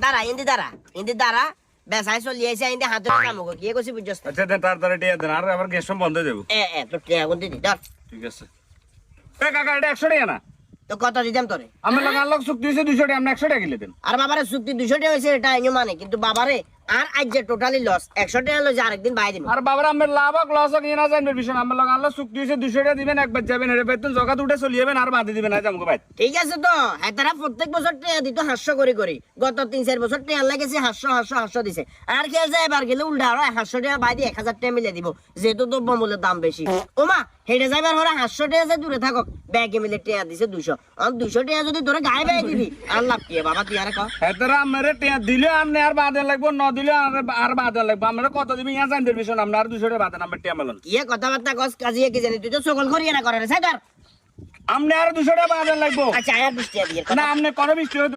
দাঁড়া ইন্দি দাঁড়া বেসাই চলি আইছে ইন্দি হাতে কাম গো কি কইছি বুঝছস আচ্ছা দেন তাড়াতাড়ি টিয়া দেন আর আবার গ্যাস বন্ধ হয়ে যাবো তো টিয়া কোন দিদি ধর ঠিক আছে এ কাকা এটা 100 টাকা না তো কত দিতাম তোরে আমার লগে আনলক চুক্তি হইছে 200 টাকা আপনি 100 টাকা কিলে দেন আর বাবারে চুক্তি 200 টাকা হইছে এটা আইনো মানে কিন্তু বাবারে আর আজ যে টোটালি লস 100 টাকা লস আরেকদিন বাই দিন আর বাবার আমার লাভ হোক লস হোক না জানবে বিষয় আমার লগে আনলক চুক্তি হইছে 200 টাকা দিবেন একবার যাবেন এর বেতন জগা উঠে চলি যাবেন আর বাঁধি দিবেন আজ আমগো ভাই ঠিক আছে তো এতারা প্রত্যেক বছর টাকা দিত 500 করে গত 3-4 বছর টাকা লাগেছে 500 দিছে আর কি আছে এবার গেলে উল্টা আর 500 টাকা বাই দি 1000 টাকা মিলে দিব যেহেতু দ্রব্যমূল্যের দাম বেশি ওমা হেডে যাইবার হরে 500 টাকা যে দূরে থাকক ব্যাগে মিলে টাকা দিছে 200 আর 200 টাকা যদি তোরে গায়ে বাই দিবি আর লাভ কি বাবা তুই আর কও এতরা আমারে টাকা দিলে আপনি আর বাঁধে লাগবো ন দিলে আর বাঁধে লাগবো আমরা কত দিবি ইয়া জানবে বিষয় আমরা আর 200 টাকা বাঁধেন আমার টাকা মেলন কি কথাবার্তা কস কাজিয়ে কি জানি তুই তো সকল করিয়ে না করে রে সাইদার আপনি আর 200 টাকা বাঁধেন লাগবো আচ্ছা আর 20 টাকা দিয়ে না আপনি কোনো বৃষ্টি